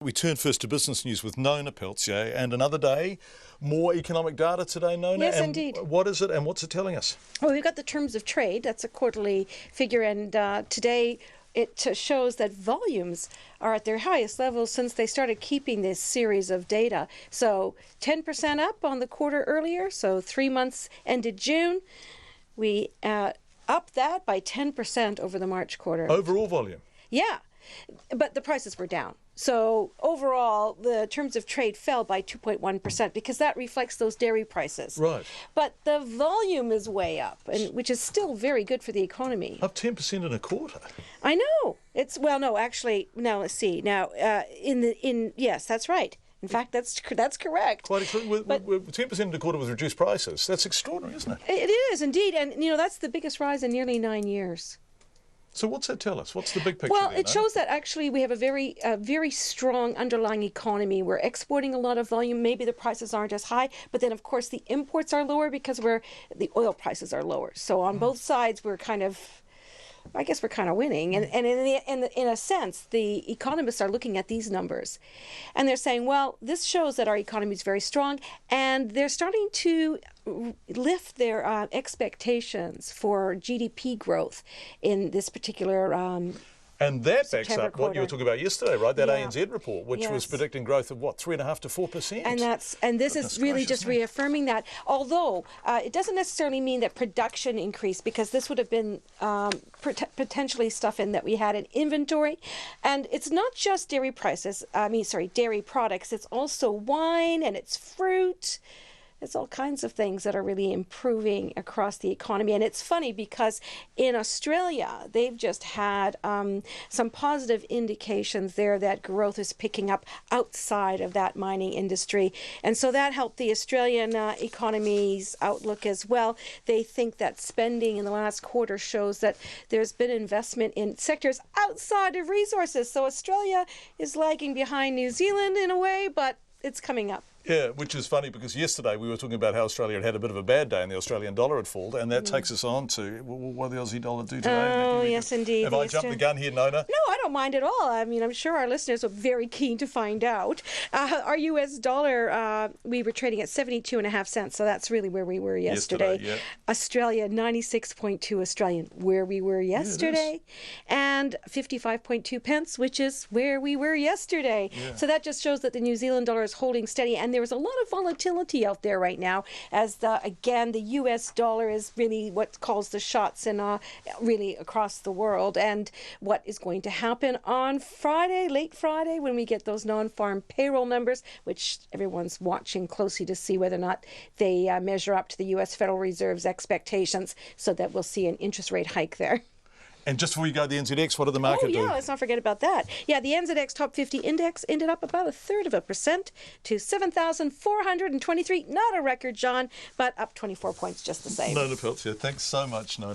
We turn first to business news with Nona Peltier, and another day, more economic data today, Nona. Yes, and indeed. What is it and what's it telling us? Well, we've got the terms of trade. That's a quarterly figure, and today it shows that volumes are at their highest levels since they started keeping this series of data. So 10% up on the quarter earlier, so 3 months ended June. We upped that by 10% over the March quarter. Overall volume? Yeah, but the prices were down. So overall, the terms of trade fell by 2.1% because that reflects those dairy prices. Right. But the volume is way up, and which is still very good for the economy. Up 10% in a quarter? I know. Now let's see. Now, yes, that's right. In fact, that's correct. Quite extraordinary. 10% in a quarter with reduced prices. That's extraordinary, isn't it? It is indeed, and that's the biggest rise in nearly 9 years. So what's that tell us? What's the big picture Well, there, it shows that actually we have a very strong underlying economy. We're exporting a lot of volume. Maybe the prices aren't as high, but then of course the imports are lower because the oil prices are lower. So on both sides, we're kind of winning. And in a sense, the economists are looking at these numbers, and they're saying, well, this shows that our economy is very strong, and they're starting to lift their expectations for GDP growth in this particular and that backs September up what you were talking about yesterday, right? That Yeah. ANZ report, which was predicting growth of, 3.5% to 4%? And this is really just reaffirming that. Although it doesn't necessarily mean that production increased, because this would have been potentially stuff in that we had in inventory. And it's not just dairy products. It's also wine and it's fruit. It's all kinds of things that are really improving across the economy. And it's funny because in Australia, they've just had some positive indications there that growth is picking up outside of that mining industry. And so that helped the Australian economy's outlook as well. They think that spending in the last quarter shows that there's been investment in sectors outside of resources. So Australia is lagging behind New Zealand in a way, but it's coming up. Yeah, which is funny because yesterday we were talking about how Australia had had a bit of a bad day and the Australian dollar had fallen, and that takes us on to what did the Aussie dollar do today? Oh, yes, indeed. Have I jumped the gun here, Nona? No, I don't mind at all. I mean, I'm sure our listeners are very keen to find out. Our U.S. dollar, we were trading at 72.5 cents, so that's really where we were yesterday. Yeah. Australia, 96.2 Australian, where we were yesterday. And 55.2 pence, which is where we were yesterday. Yeah. So that just shows that the New Zealand dollar is holding steady, and there was a lot of volatility out there right now, as the U.S. dollar is really what calls the shots in really across the world. And what is going to happen on Friday, late Friday, when we get those non-farm payroll numbers, which everyone's watching closely to see whether or not they measure up to the U.S. Federal Reserve's expectations, so that we'll see an interest rate hike there. And just before you go, the NZX, what did the market do? Let's not forget about that. Yeah, the NZX Top 50 Index ended up about 1/3% to 7,423. Not a record, John, but up 24 points just the same. Nona Peltier, thanks so much, Nona.